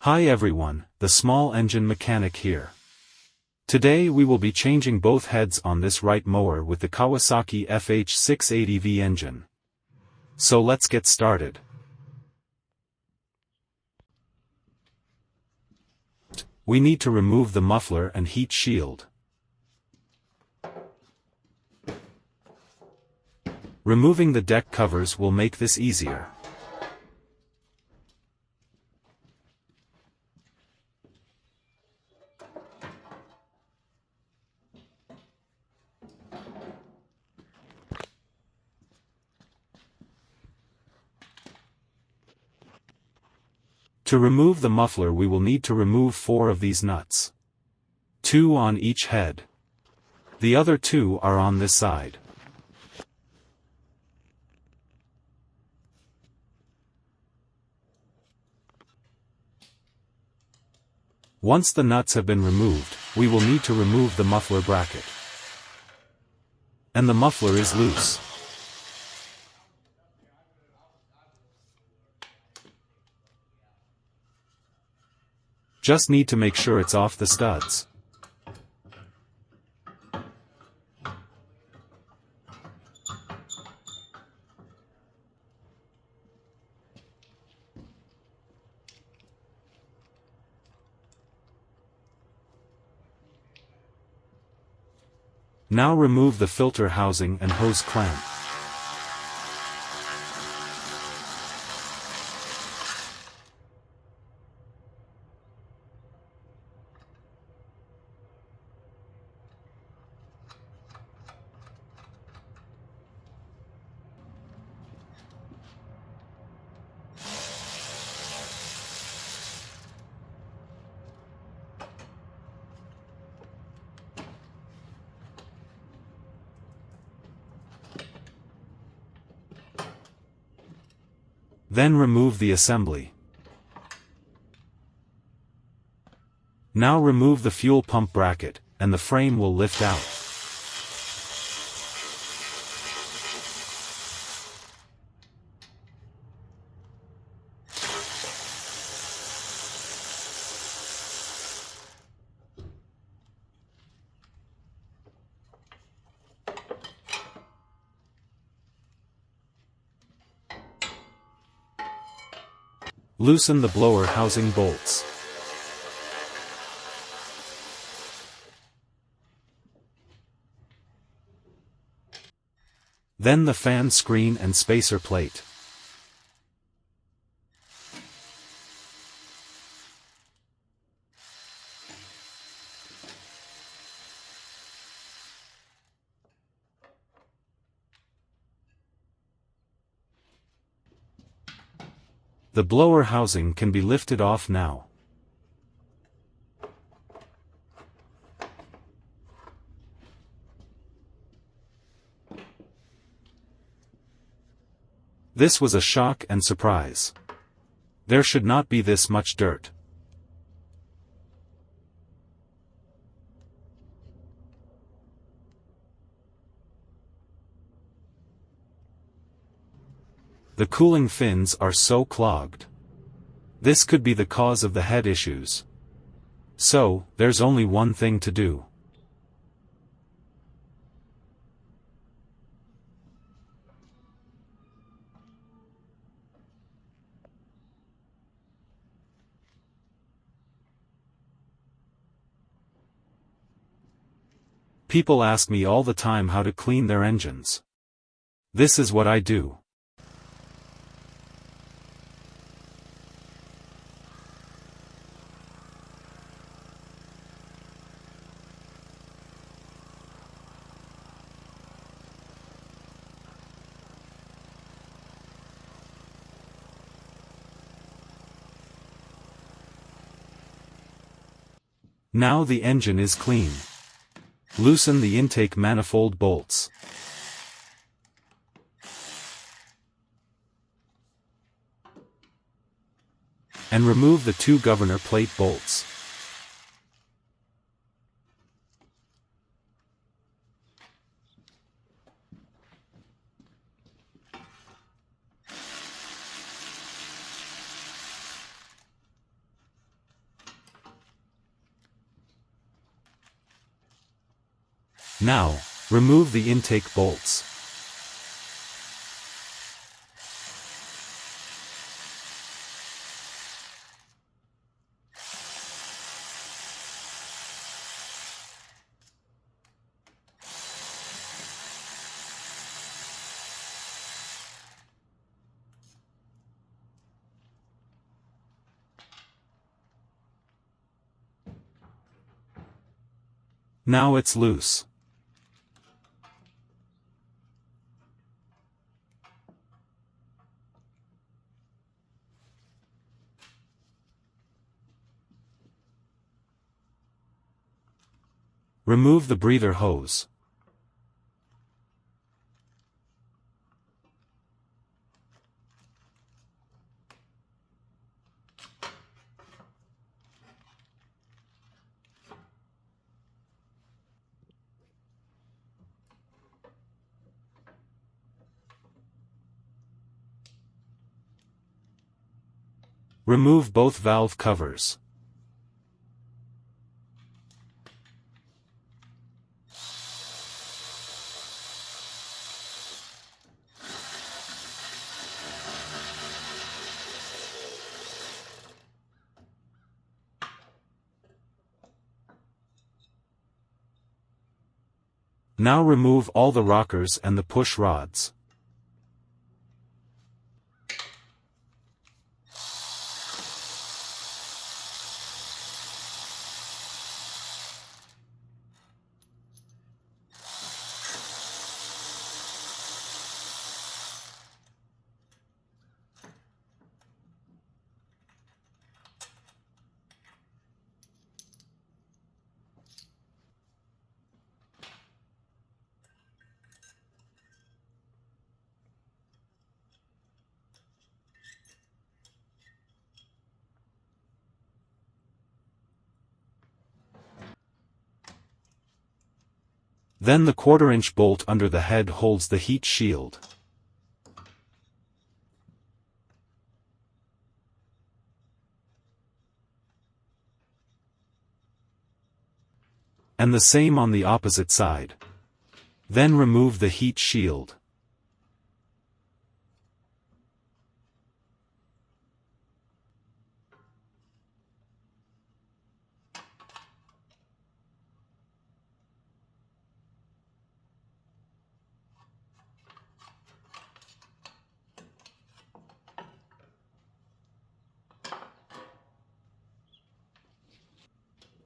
Hi everyone, the small engine mechanic here. Today we will be changing both heads on this Wright mower with the Kawasaki FH680V engine. So let's get started. We need to remove the muffler and heat shield. Removing the deck covers will make this easier. To remove the muffler we will need to remove 4 of these nuts. 2 on each head. The other 2 are on this side. Once the nuts have been removed, we will need to remove the muffler bracket. And the muffler is loose. Just need to make sure it's off the studs. Now remove the filter housing and hose clamp. Then remove the assembly. Now remove the fuel pump bracket, and the frame will lift out. Loosen the blower housing bolts. Then the fan screen and spacer plate. The blower housing can be lifted off now. This was a shock and surprise. There should not be this much dirt. The cooling fins are so clogged. This could be the cause of the head issues. So, there's only one thing to do. People ask me all the time how to clean their engines. This is what I do. Now the engine is clean. Loosen the intake manifold bolts. And remove the 2 governor plate bolts. Now, remove the intake bolts. Now it's loose. Remove the breather hose. Remove both valve covers. Now remove all the rockers and the push rods. Then the 1/4-inch bolt under the head holds the heat shield. And the same on the opposite side. Then remove the heat shield.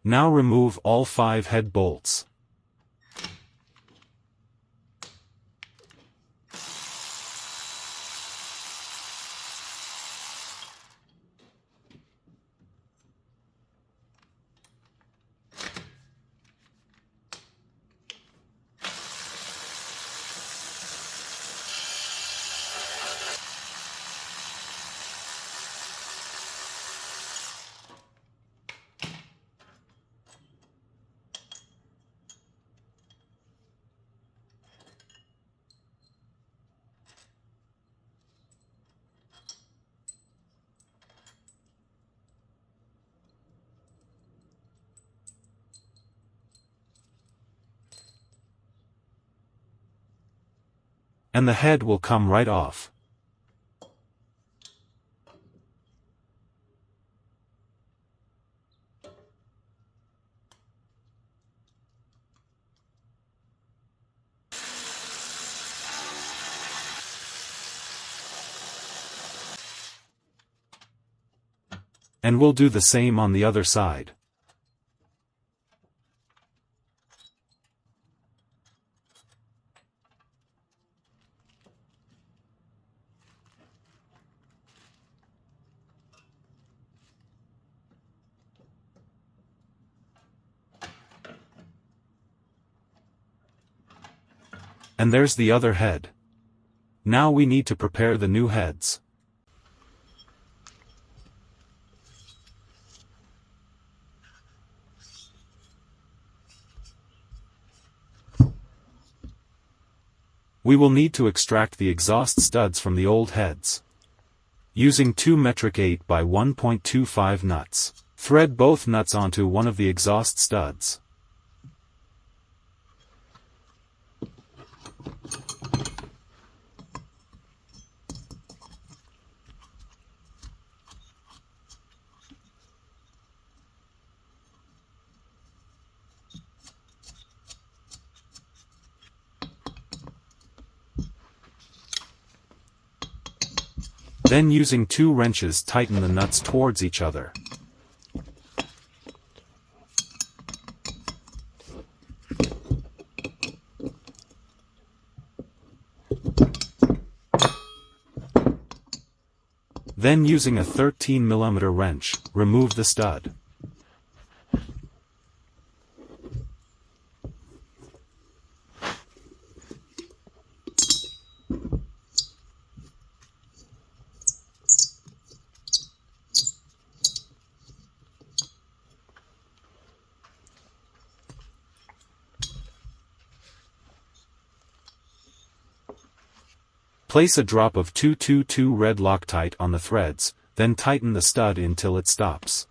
Now remove all 5 head bolts. And the head will come right off. And we'll do the same on the other side. And there's the other head. Now we need to prepare the new heads. We will need to extract the exhaust studs from the old heads. Using 2 metric 8 by 1.25 nuts. Thread both nuts onto one of the exhaust studs. Then using 2 wrenches tighten the nuts towards each other. Then using a 13 mm wrench, remove the stud. Place a drop of 222 red Loctite on the threads, then tighten the stud until it stops.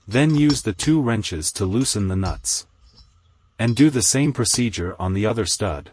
Then use the 2 wrenches to loosen the nuts. And do the same procedure on the other stud.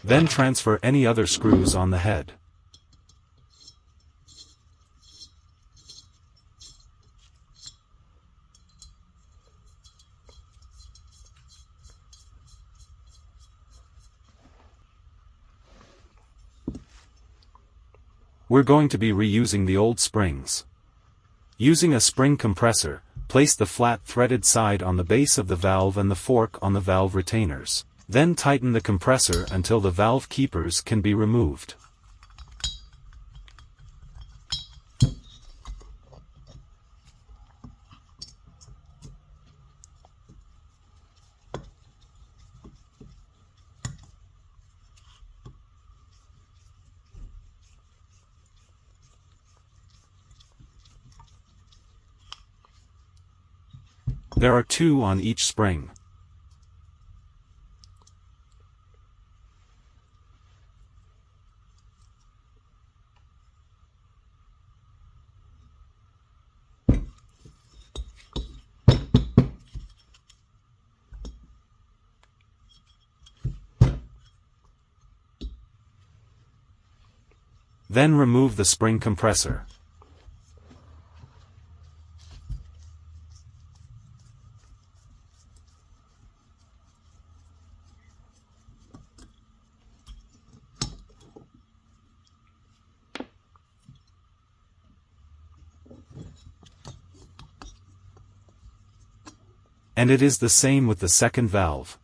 Then transfer any other screws on the head. We're going to be reusing the old springs. Using a spring compressor, place the flat threaded side on the base of the valve and the fork on the valve retainers. Then tighten the compressor until the valve keepers can be removed. There are 2 on each spring. Then remove the spring compressor. And it is the same with the second valve.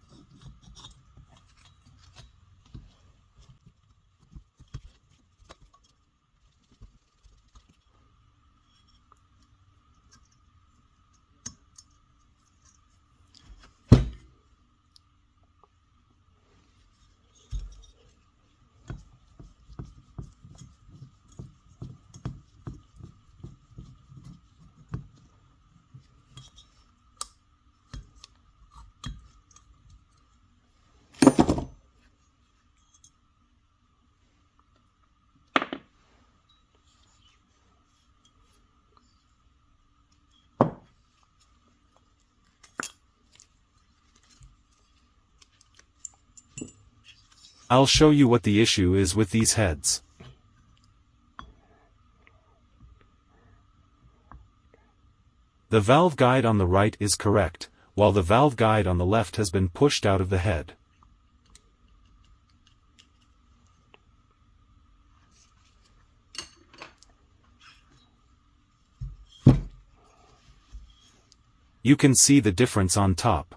I'll show you what the issue is with these heads. The valve guide on the right is correct, while the valve guide on the left has been pushed out of the head. You can see the difference on top.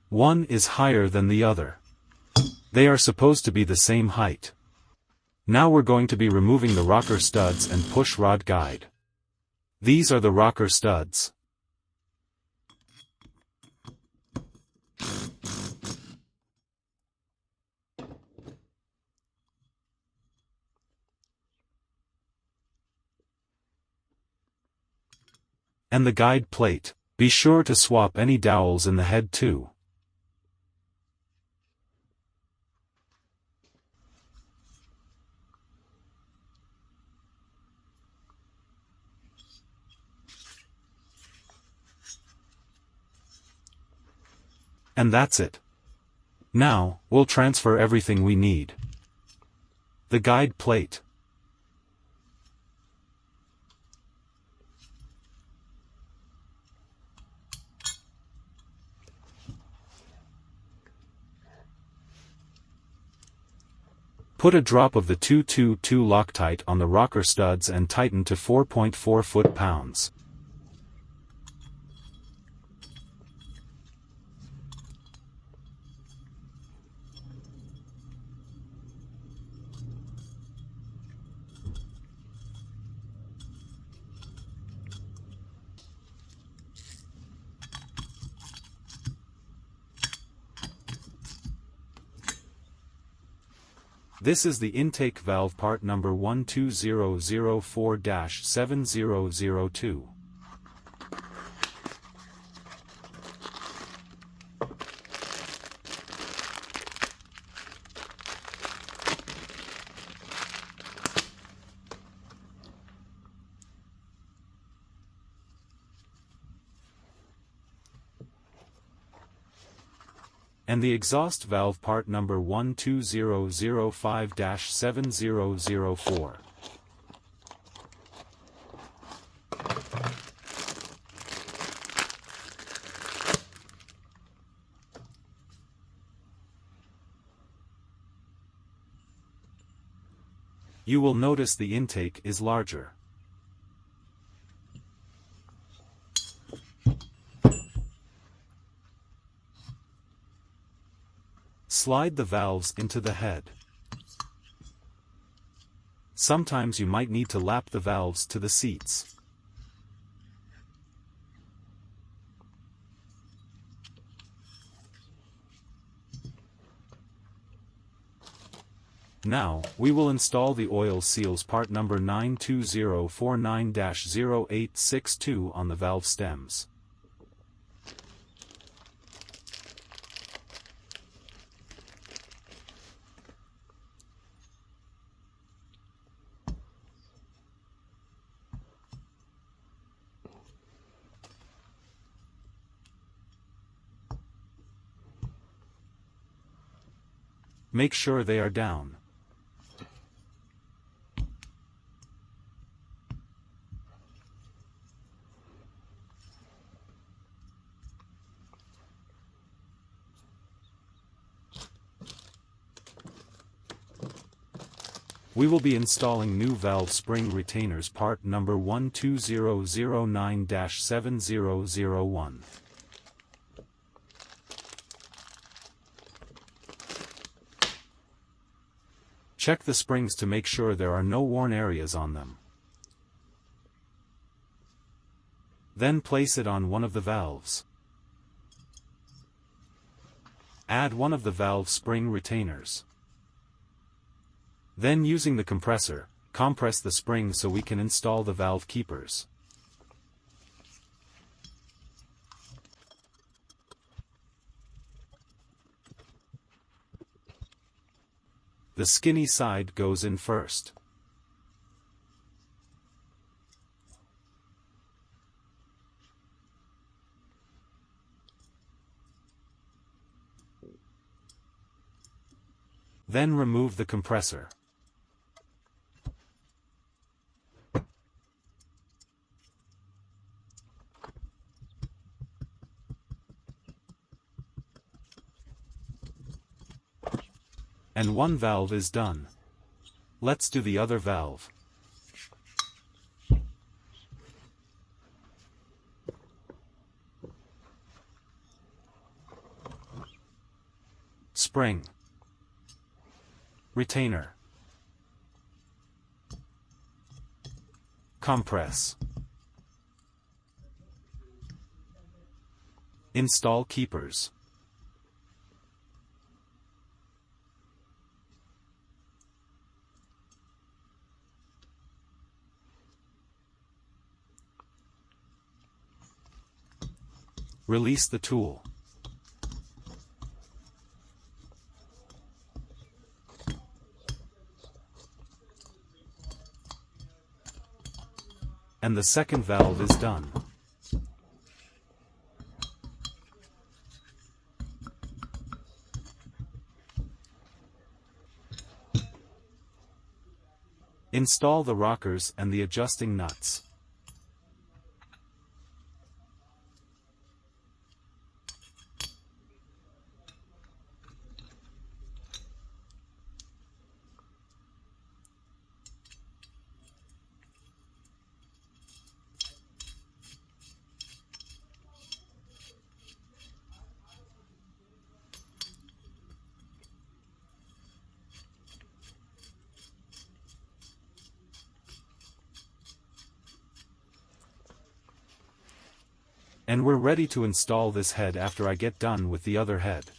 One is higher than the other. They are supposed to be the same height. Now we're going to be removing the rocker studs and push rod guide. These are the rocker studs. And the guide plate. Be sure to swap any dowels in the head too. And that's it. Now, we'll transfer everything we need. The guide plate. Put a drop of the 222 Loctite on the rocker studs and tighten to 4.4 foot-pounds. This is the intake valve part number 12004-7002. And the exhaust valve part number 12005-7004. You will notice the intake is larger. Slide the valves into the head. Sometimes you might need to lap the valves to the seats. Now, we will install the oil seals part number 92049-0862 on the valve stems. Make sure they are down. We will be installing new valve spring retainers part number 12009-7001. Check the springs to make sure there are no worn areas on them. Then place it on one of the valves. Add one of the valve spring retainers. Then using the compressor, compress the spring so we can install the valve keepers. The skinny side goes in first. Then remove the compressor. And one valve is done. Let's do the other valve. Spring. Retainer. Compress. Install keepers. Release the tool. And the second valve is done. Install the rockers and the adjusting nuts. And we're ready to install this head after I get done with the other head.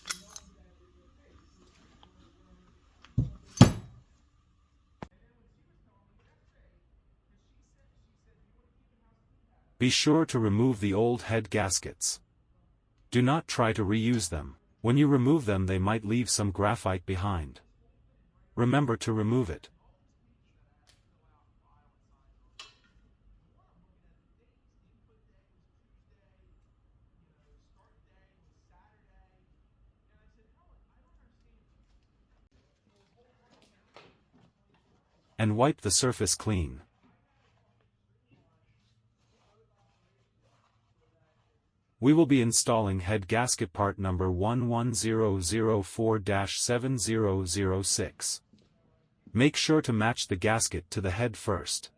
Be sure to remove the old head gaskets. Do not try to reuse them. When you remove them, they might leave some graphite behind. Remember to remove it. And wipe the surface clean. We will be installing head gasket part number 11004-7006. Make sure to match the gasket to the head first.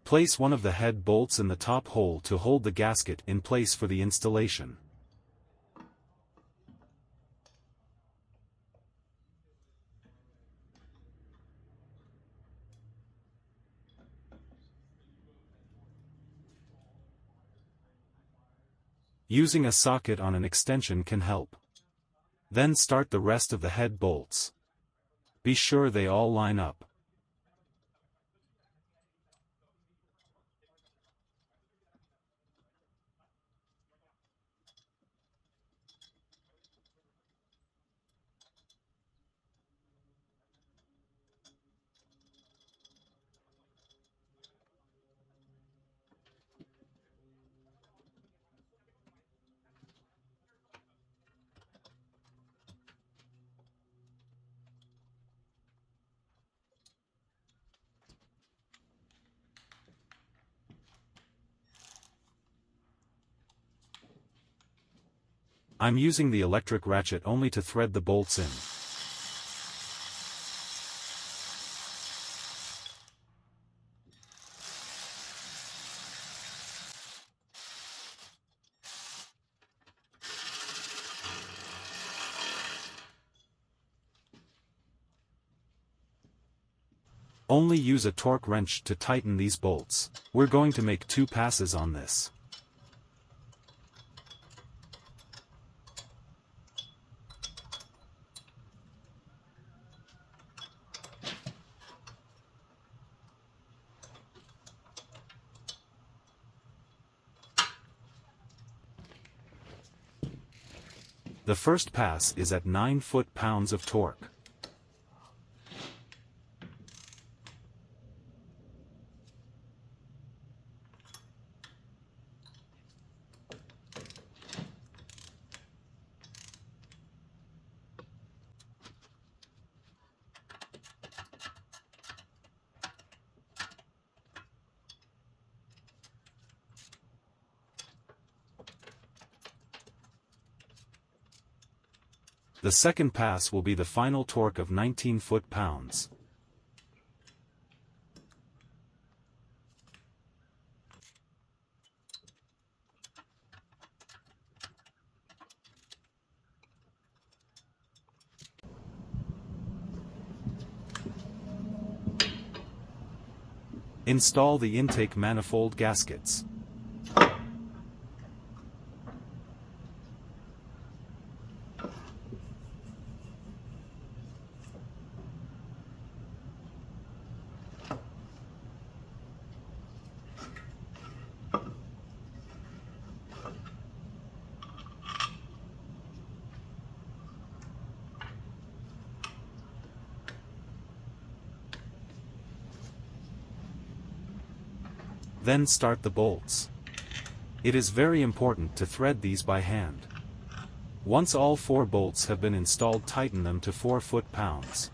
Place one of the head bolts in the top hole to hold the gasket in place for the installation. Using a socket on an extension can help. Then start the rest of the head bolts. Be sure they all line up. I'm using the electric ratchet only to thread the bolts in. Only use a torque wrench to tighten these bolts. We're going to make 2 passes on this. The first pass is at 9 foot-pounds of torque. The second pass will be the final torque of 19 foot-pounds. Install the intake manifold gaskets. Then start the bolts. It is very important to thread these by hand. Once all 4 bolts have been installed, tighten them to 4 foot-pounds.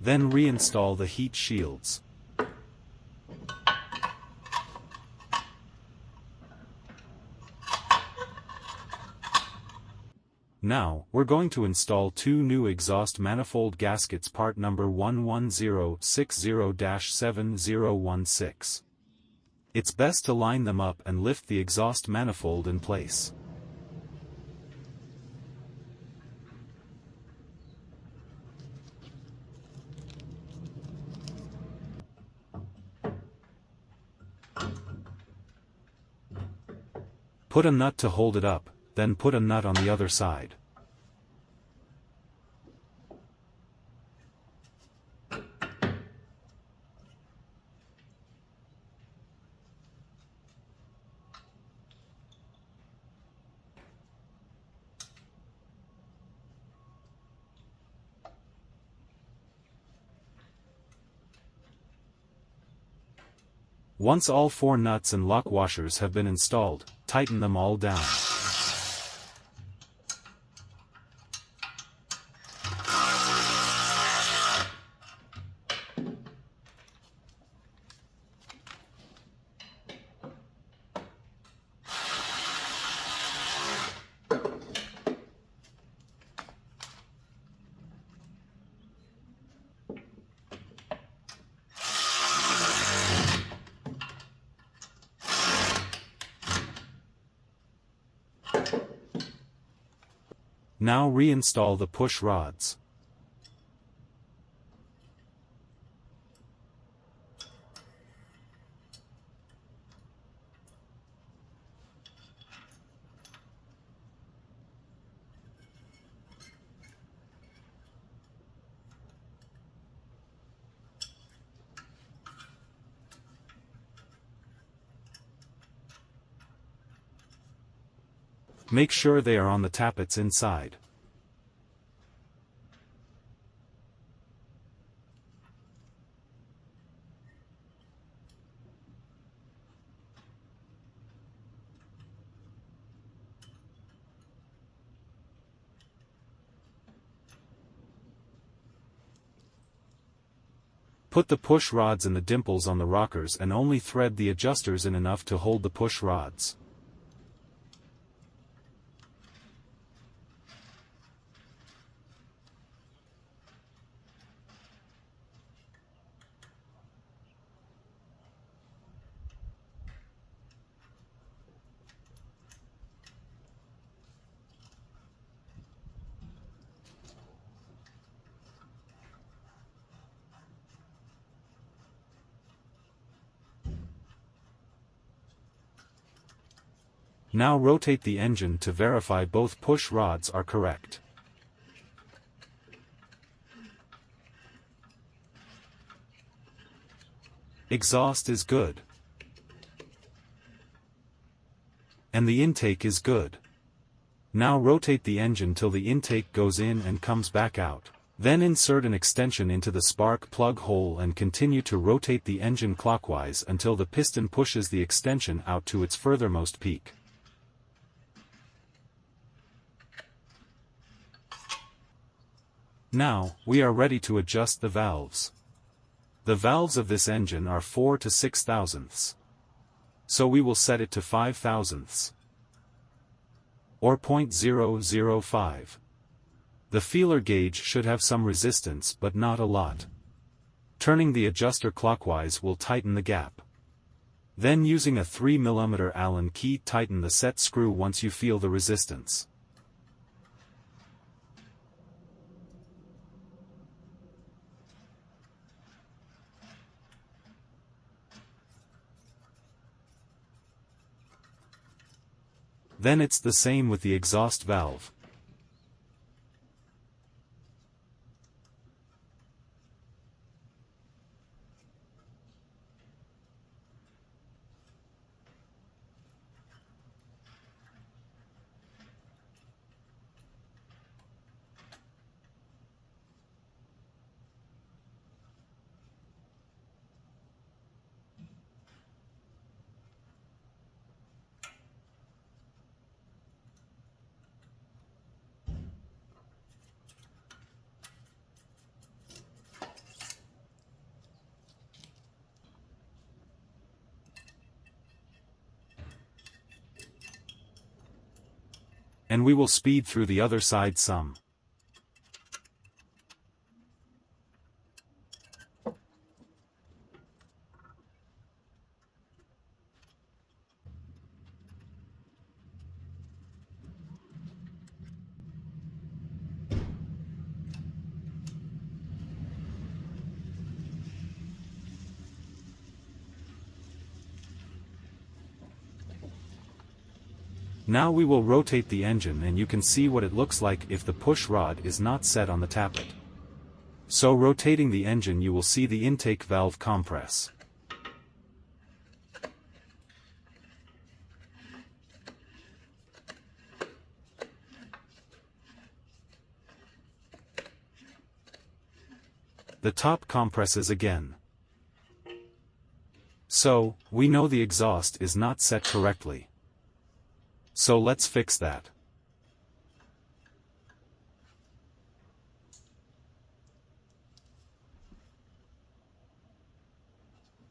Then reinstall the heat shields. Now, we're going to install 2 new exhaust manifold gaskets, part number 11060-7016. It's best to line them up and lift the exhaust manifold in place. Put a nut to hold it up, then put a nut on the other side. Once all 4 nuts and lock washers have been installed, tighten them all down. Now reinstall the push rods. Make sure they are on the tappets inside. Put the push rods in the dimples on the rockers and only thread the adjusters in enough to hold the push rods. Now rotate the engine to verify both push rods are correct. Exhaust is good. And the intake is good. Now rotate the engine till the intake goes in and comes back out. Then insert an extension into the spark plug hole and continue to rotate the engine clockwise until the piston pushes the extension out to its furthermost peak. Now, we are ready to adjust the valves. The valves of this engine are 4 to 6 thousandths. So we will set it to 5 thousandths. Or 0.005. The feeler gauge should have some resistance but not a lot. Turning the adjuster clockwise will tighten the gap. Then using a 3 mm Allen key tighten the set screw once you feel the resistance. Then it's the same with the exhaust valve. And we will speed through the other side some. Now we will rotate the engine and you can see what it looks like if the push rod is not set on the tappet. So rotating the engine you will see the intake valve compress. The top compresses again. So, we know the exhaust is not set correctly. So let's fix that.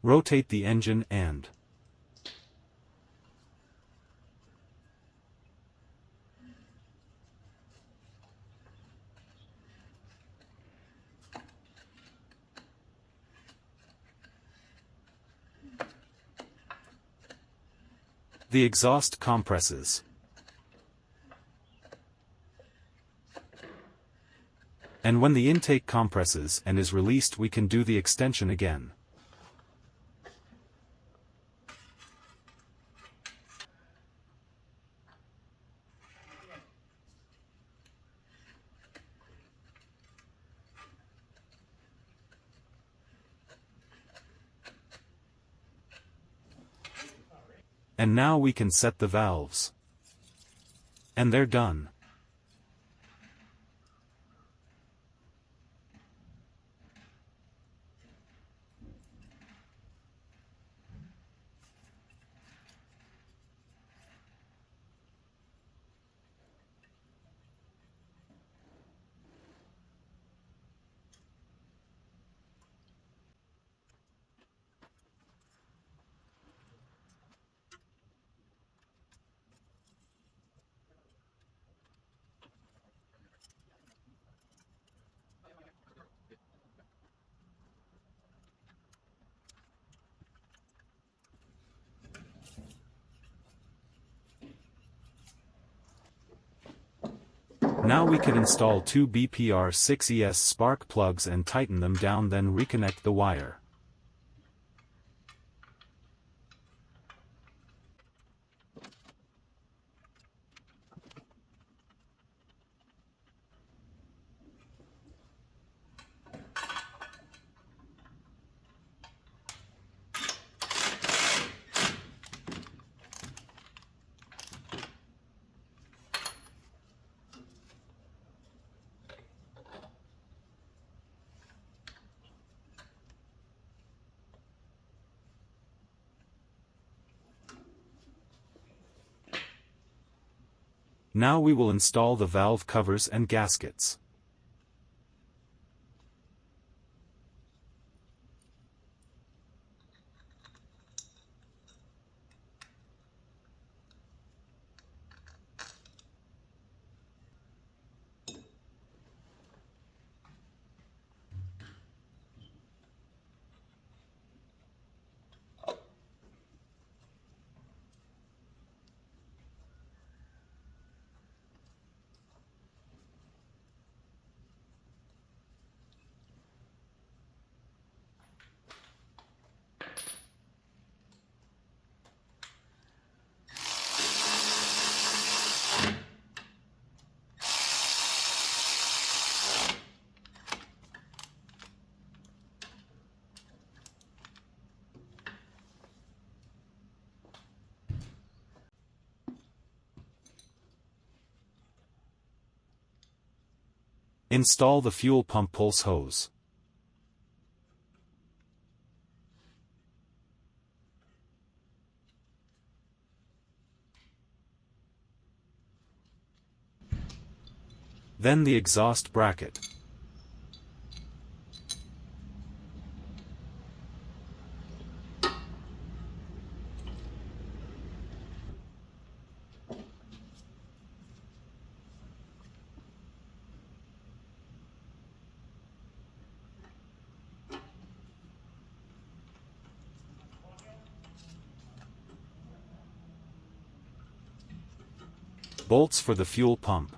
Rotate the engine and the exhaust compresses. And when the intake compresses and is released we can do the extension again. And now we can set the valves. And they're done. Now we can install two BPR6ES spark plugs and tighten them down, then reconnect the wire. Now we will install the valve covers and gaskets. Install the fuel pump pulse hose. Then the exhaust bracket. Bolts for the fuel pump.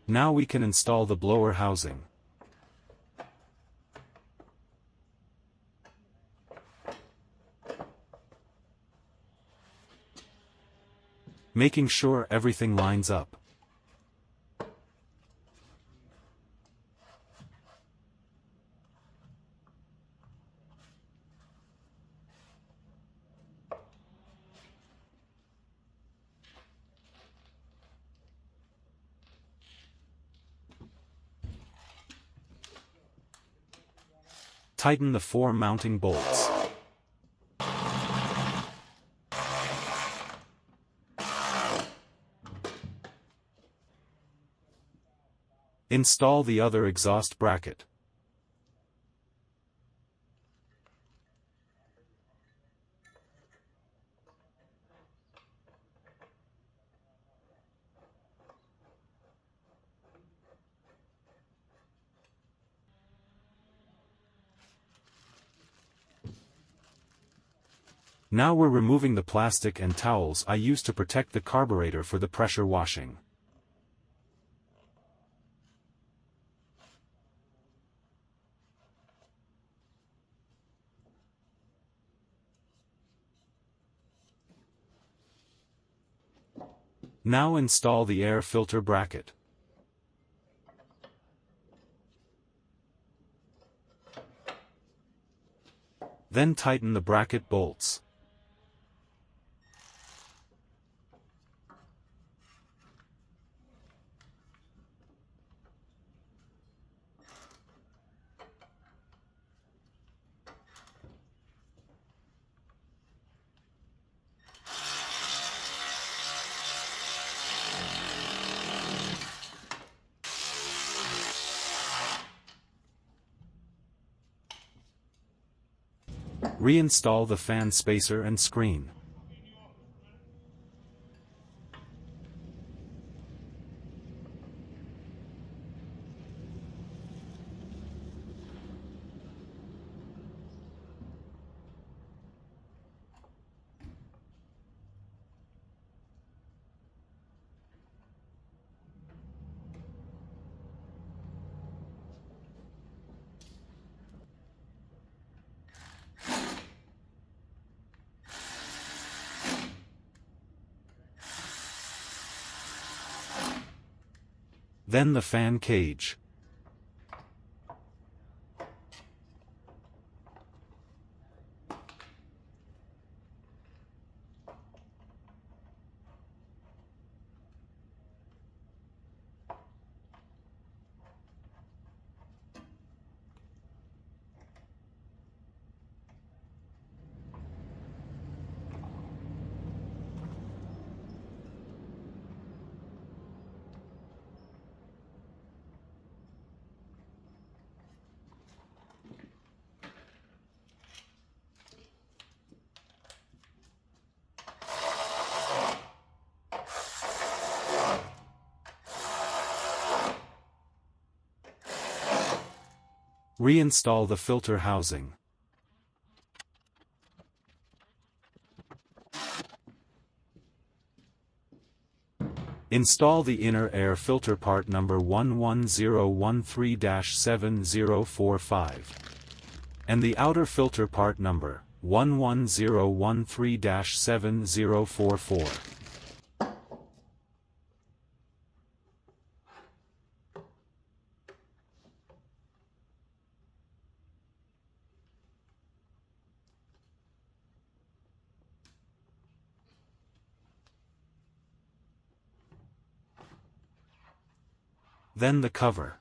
Now we can install the blower housing. Making sure everything lines up. Tighten the 4 mounting bolts. Install the other exhaust bracket. Now we're removing the plastic and towels I used to protect the carburetor for the pressure washing. Now install the air filter bracket. Then tighten the bracket bolts. Reinstall the fan spacer and screen. Then the fan cage. Reinstall the filter housing. Install the inner air filter part number 11013-7045 and the outer filter part number 11013-7044. Then the cover.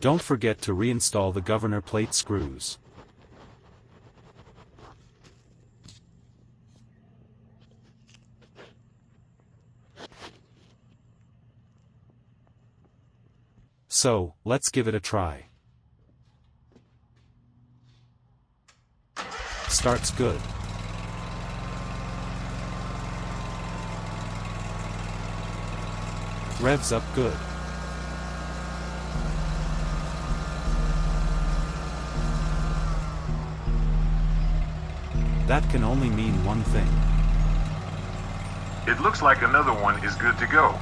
Don't forget to reinstall the governor plate screws. So, let's give it a try. Starts good. Revs up good. That can only mean one thing. It looks like another one is good to go.